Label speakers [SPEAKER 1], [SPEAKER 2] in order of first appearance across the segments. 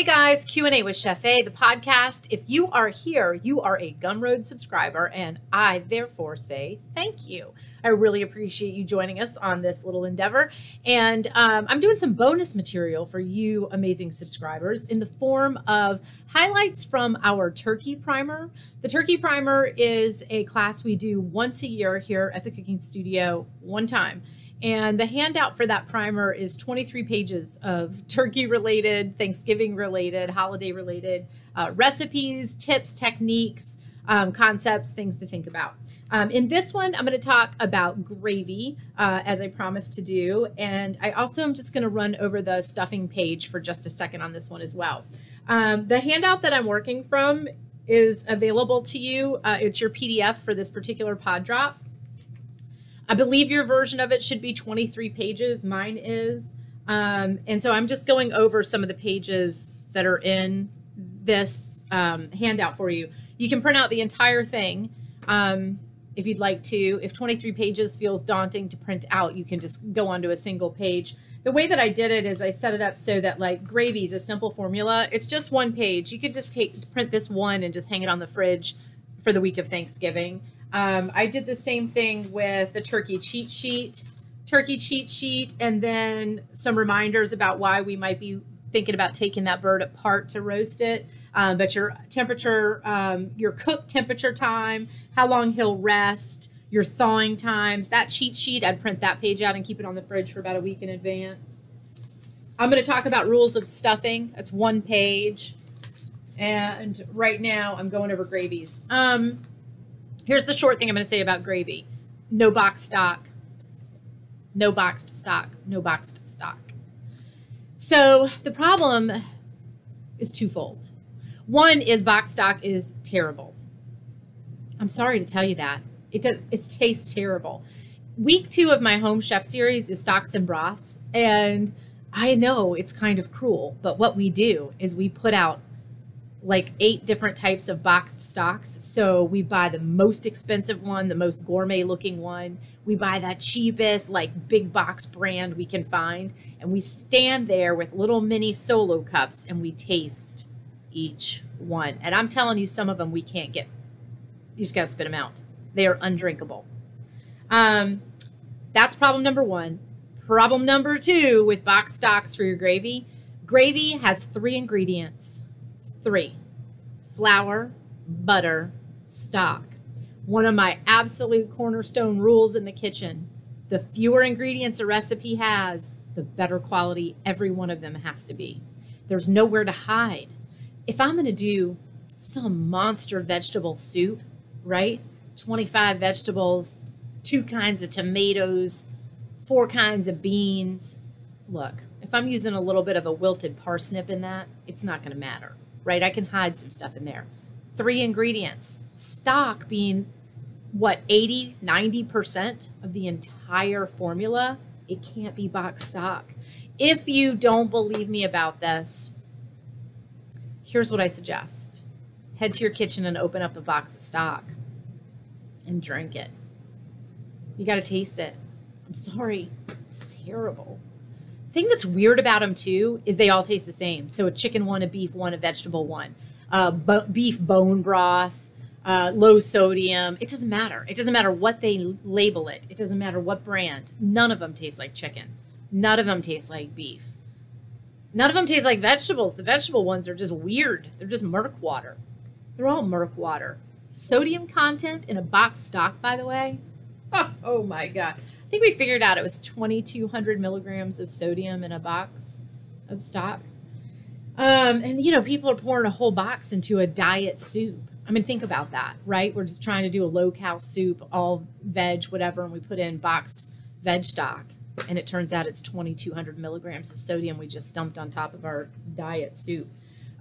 [SPEAKER 1] Hey guys, Q&A with Chef A, the podcast. If you are here, you are a Gumroad subscriber, and I therefore say thank you. I really appreciate you joining us on this little endeavor. And I'm doing some bonus material for you amazing subscribers in the form of highlights from our turkey primer. The turkey primer is a class we do once a year here at the cooking studio, one time. And the handout for that primer is 23 pages of turkey-related, Thanksgiving-related, holiday-related recipes, tips, techniques, concepts, things to think about. In this one, I'm going to talk about gravy, as I promised to do. And I also am just going to run over the stuffing page for just a second on this one as well. The handout that I'm working from is available to you. It's your PDF for this particular pod drop. I believe your version of it should be 23 pages. Mine is. And so I'm just going over some of the pages that are in this handout for you. You can print out the entire thing if you'd like to. If 23 pages feels daunting to print out, you can just go onto a single page. The way that I did it is I set it up so that like gravy is a simple formula. It's just one page. You could just print this one and just hang it on the fridge for the week of Thanksgiving. I did the same thing with the turkey cheat sheet, and then some reminders about why we might be thinking about taking that bird apart to roast it. But your temperature, your cook temperature time, how long he'll rest, your thawing times, that cheat sheet, I'd print that page out and keep it on the fridge for about a week in advance. I'm going to talk about rules of stuffing. That's one page. And right now I'm going over gravies. Here's the short thing I'm going to say about gravy. No boxed stock. No boxed stock. No boxed stock. So the problem is twofold. One is boxed stock is terrible. I'm sorry to tell you that. It tastes terrible. Week 2 of my home chef series is stocks and broths. And I know it's kind of cruel, but what we do is we put out like 8 different types of boxed stocks. So we buy the most expensive one, the most gourmet looking one. We buy that cheapest, like big box brand we can find. And we stand there with little mini solo cups and we taste each one. And I'm telling you, some of them we can't get. You just gotta spit them out. They are undrinkable. That's problem number 1. Problem number 2 with boxed stocks for your gravy. Gravy has 3 ingredients. 3, flour, butter, stock. One of my absolute cornerstone rules in the kitchen. The fewer ingredients a recipe has, the better quality every one of them has to be. There's nowhere to hide. If I'm going to do some monster vegetable soup, right? 25 vegetables, 2 kinds of tomatoes, 4 kinds of beans. Look, if I'm using a little bit of a wilted parsnip in that, it's not going to matter. Right? I can hide some stuff in there. 3 ingredients. Stock being, what, 80, 90% of the entire formula. It can't be boxed stock. If you don't believe me about this, here's what I suggest. Head to your kitchen and open up a box of stock and drink it. You got to taste it. I'm sorry. It's terrible. The thing that's weird about them too is they all taste the same. So a chicken one, a beef one, a vegetable one, beef bone broth, low sodium. It doesn't matter. It doesn't matter what they label it. It doesn't matter what brand. None of them taste like chicken. None of them taste like beef. None of them taste like vegetables. The vegetable ones are just weird. They're just murk water. They're all murk water. Sodium content in a boxed stock, by the way. Oh my God. I think we figured out it was 2,200 milligrams of sodium in a box of stock. And, you know, people are pouring a whole box into a diet soup. I mean, think about that, right? We're just trying to do a low-cal soup, all veg, whatever, and we put in boxed veg stock. And it turns out it's 2,200 milligrams of sodium we just dumped on top of our diet soup.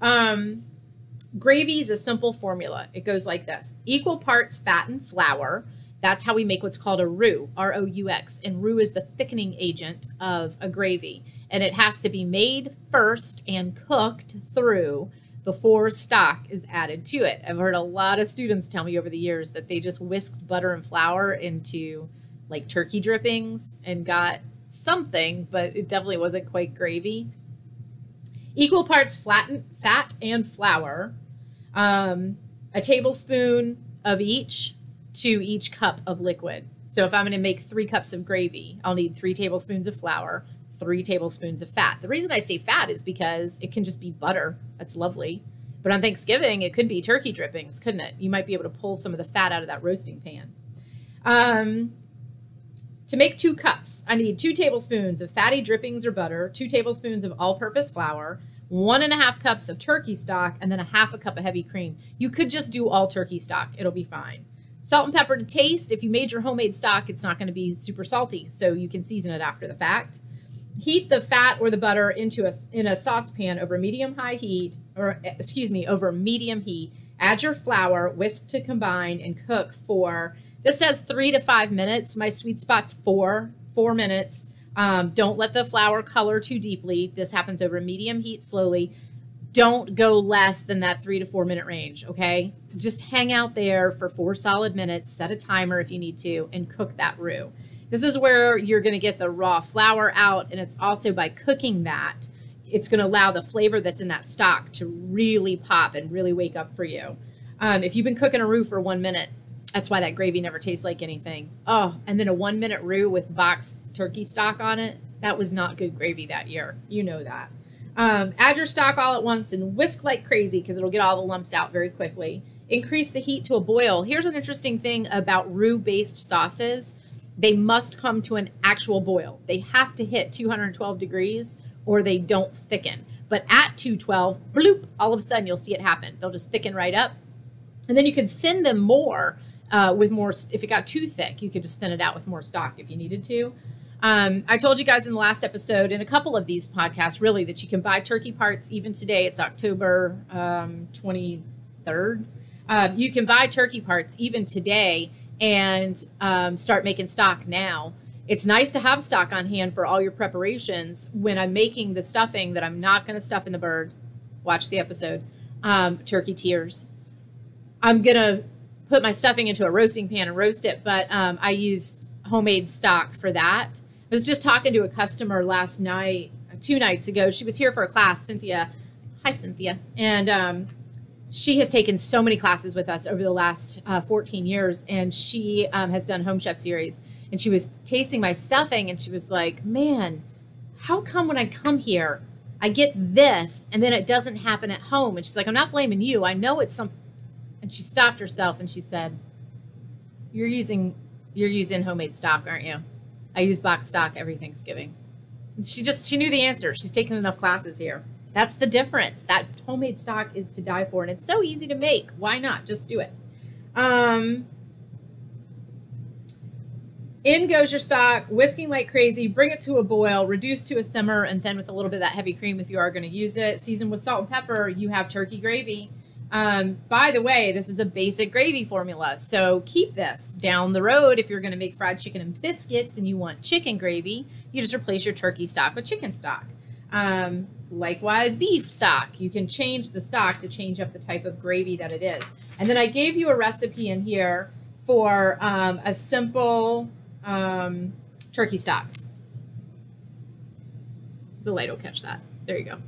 [SPEAKER 1] Gravy is a simple formula. It goes like this. Equal parts fat and flour. That's how we make what's called a roux, R-O-U-X. And roux is the thickening agent of a gravy. And it has to be made first and cooked through before stock is added to it. I've heard a lot of students tell me over the years that they just whisked butter and flour into like turkey drippings and got something, but it definitely wasn't quite gravy. Equal parts fat and flour, a tablespoon of each to each cup of liquid. So if I'm going to make 3 cups of gravy, I'll need 3 tablespoons of flour, 3 tablespoons of fat. The reason I say fat is because it can just be butter. That's lovely. But on Thanksgiving, it could be turkey drippings, couldn't it? You might be able to pull some of the fat out of that roasting pan. To make 2 cups, I need 2 tablespoons of fatty drippings or butter, 2 tablespoons of all-purpose flour, 1.5 cups of turkey stock, and then 1/2 cup of heavy cream. You could just do all turkey stock. It'll be fine. Salt and pepper to taste. If you made your homemade stock, it's not going to be super salty, so you can season it after the fact. Heat the fat or the butter in a saucepan over medium-high heat, over medium heat. Add your flour, whisk to combine, and cook for, this says 3 to 5 minutes. My sweet spot's 4 minutes. Don't let the flour color too deeply. This happens over medium heat slowly. Don't go less than that 3 to 4 minute range, okay? Just hang out there for 4 solid minutes, set a timer if you need to, and cook that roux. This is where you're gonna get the raw flour out, and it's also by cooking that, it's gonna allow the flavor that's in that stock to really pop and really wake up for you. If you've been cooking a roux for 1 minute, that's why that gravy never tastes like anything. Oh, and then a 1 minute roux with boxed turkey stock on it, that was not good gravy that year. You know that. Add your stock all at once and whisk like crazy because it'll get all the lumps out very quickly. Increase the heat to a boil. Here's an interesting thing about roux-based sauces. They must come to an actual boil. They have to hit 212 degrees or they don't thicken. But at 212, bloop, all of a sudden you'll see it happen. They'll just thicken right up. And then you can thin them more with more, if it got too thick, you could just thin it out with more stock if you needed to. I told you guys in the last episode, in a couple of these podcasts, really, that you can buy turkey parts even today. It's October 23rd. You can buy turkey parts even today and start making stock now. It's nice to have stock on hand for all your preparations. When I'm making the stuffing that I'm not going to stuff in the bird, watch the episode, turkey tears. I'm going to put my stuffing into a roasting pan and roast it, but I use homemade stock for that. I was just talking to a customer last night, 2 nights ago. She was here for a class, Cynthia. Hi, Cynthia. And she has taken so many classes with us over the last 14 years, and she has done Home Chef Series. And she was tasting my stuffing, and she was like, man, how come when I come here, I get this, and then it doesn't happen at home? And she's like, I'm not blaming you. I know it's something. And she stopped herself, and she said, you're using homemade stock, aren't you? I use box stock every Thanksgiving. She knew the answer. She's taken enough classes here. That's the difference. That homemade stock is to die for, and it's so easy to make. Why not? Just do it. In goes your stock, whisking like crazy, bring it to a boil, reduce to a simmer, and then with a little bit of that heavy cream if you are going to use it. Season with salt and pepper, you have turkey gravy. By the way, this is a basic gravy formula, so keep this down the road. If you're going to make fried chicken and biscuits and you want chicken gravy, you just replace your turkey stock with chicken stock. Likewise, beef stock. You can change the stock to change up the type of gravy that it is. And then I gave you a recipe in here for a simple turkey stock. The light will catch that. There you go.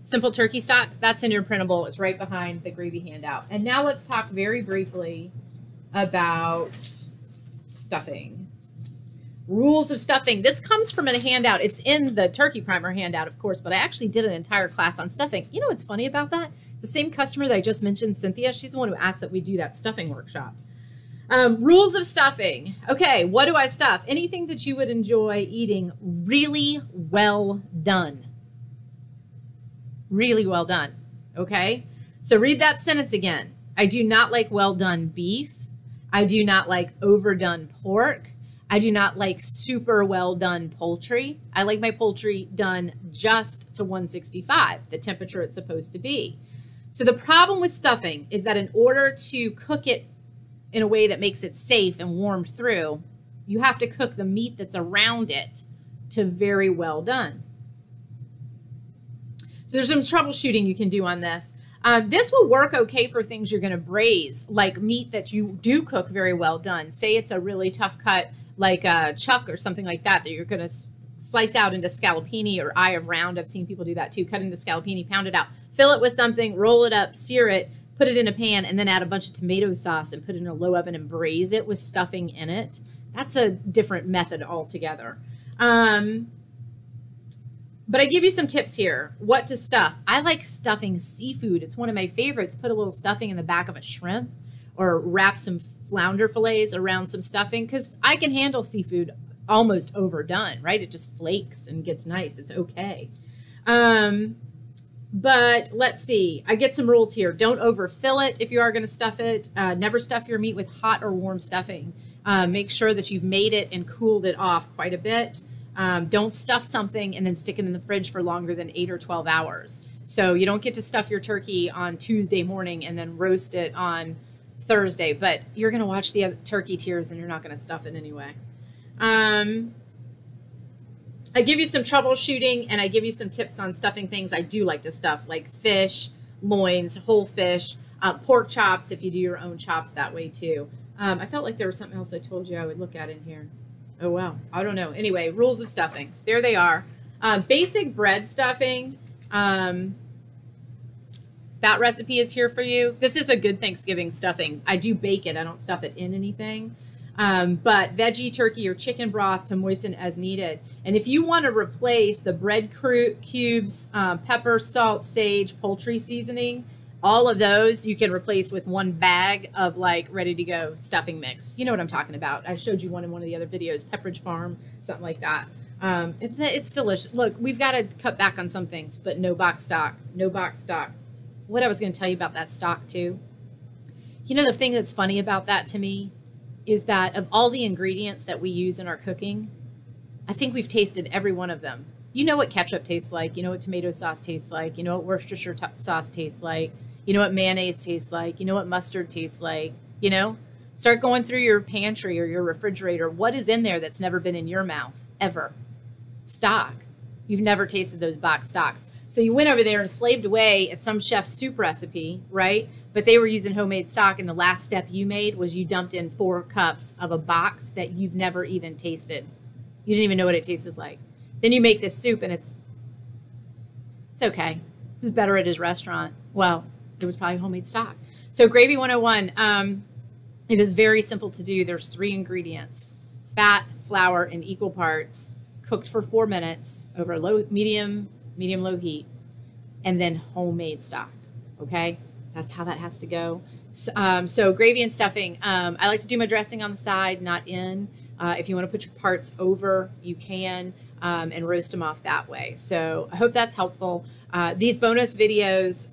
[SPEAKER 1] Simple turkey stock, that's in your printable. It's right behind the gravy handout. And now let's talk very briefly about stuffing. Rules of stuffing. This comes from a handout. It's in the turkey primer handout, of course, but I actually did an entire class on stuffing. You know what's funny about that? The same customer that I just mentioned, Cynthia, she's the one who asked that we do that stuffing workshop. Rules of stuffing. Okay, what do I stuff? Anything that you would enjoy eating really well done. Really well done. Okay? So read that sentence again. I do not like well done beef. I do not like overdone pork. I do not like super well done poultry. I like my poultry done just to 165, the temperature it's supposed to be. So the problem with stuffing is that in order to cook it in a way that makes it safe and warmed through, you have to cook the meat that's around it to very well done. So there's some troubleshooting you can do on this. This will work okay for things you're going to braise, like meat that you do cook very well done. Say it's a really tough cut, like a chuck or something like that, that you're going to slice out into scallopini or eye of round. I've seen people do that too. Cut into scallopini, pound it out, fill it with something, roll it up, sear it, put it in a pan, and then add a bunch of tomato sauce and put it in a low oven and braise it with stuffing in it. That's a different method altogether. But I give you some tips here. What to stuff. I like stuffing seafood. It's one of my favorites. Put a little stuffing in the back of a shrimp or wrap some flounder fillets around some stuffing, because I can handle seafood almost overdone, right? It just flakes and gets nice. It's okay. But let's see. I get some rules here. Don't overfill it if you are going to stuff it. Never stuff your meat with hot or warm stuffing. Make sure that you've made it and cooled it off quite a bit. Don't stuff something and then stick it in the fridge for longer than 8 or 12 hours. So you don't get to stuff your turkey on Tuesday morning and then roast it on Thursday, but you're going to watch the turkey tears and you're not going to stuff it anyway. I give you some troubleshooting and I give you some tips on stuffing things I do like to stuff, like fish, loins, whole fish, pork chops, if you do your own chops that way too. I felt like there was something else I told you I would look at in here. Oh, wow. I don't know. Anyway, rules of stuffing. There they are. Basic bread stuffing. That recipe is here for you. This is a good Thanksgiving stuffing. I do bake it. I don't stuff it in anything. But veggie, turkey, or chicken broth to moisten as needed. And if you want to replace the bread cubes, pepper, salt, sage, poultry seasoning, all of those you can replace with one bag of like ready to go stuffing mix. You know what I'm talking about. I showed you one in one of the other videos, Pepperidge Farm, something like that. It's delicious. Look, we've got to cut back on some things, but no box stock, no box stock. What I was going to tell you about that stock too. You know, the thing that's funny about that to me is that of all the ingredients that we use in our cooking, I think we've tasted every one of them. You know what ketchup tastes like. You know what tomato sauce tastes like. You know what Worcestershire sauce tastes like. You know what mayonnaise tastes like. You know what mustard tastes like. You know, start going through your pantry or your refrigerator. What is in there that's never been in your mouth ever? Stock. You've never tasted those box stocks. So you went over there and slaved away at some chef's soup recipe, right? But they were using homemade stock, and the last step you made was you dumped in 4 cups of a box that you've never even tasted. You didn't even know what it tasted like. Then you make this soup, and it's okay. It was better at his restaurant. Well, it was probably homemade stock. So Gravy 101, it is very simple to do. There's 3 ingredients: fat, flour in equal parts, cooked for 4 minutes over medium-low heat, and then homemade stock, okay? That's how that has to go. So gravy and stuffing. I like to do my dressing on the side, not in. If you want to put your parts over, you can, and roast them off that way. So I hope that's helpful. These bonus videos,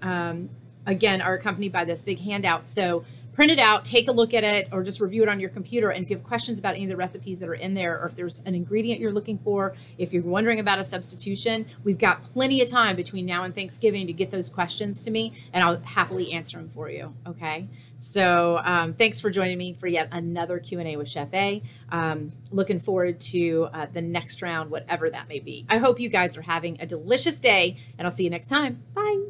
[SPEAKER 1] again, are accompanied by this big handout. So print it out, take a look at it, or just review it on your computer. And if you have questions about any of the recipes that are in there, or if there's an ingredient you're looking for, if you're wondering about a substitution, we've got plenty of time between now and Thanksgiving to get those questions to me, and I'll happily answer them for you, okay? So thanks for joining me for yet another Q&A with Chef A. Looking forward to the next round, whatever that may be. I hope you guys are having a delicious day, and I'll see you next time. Bye.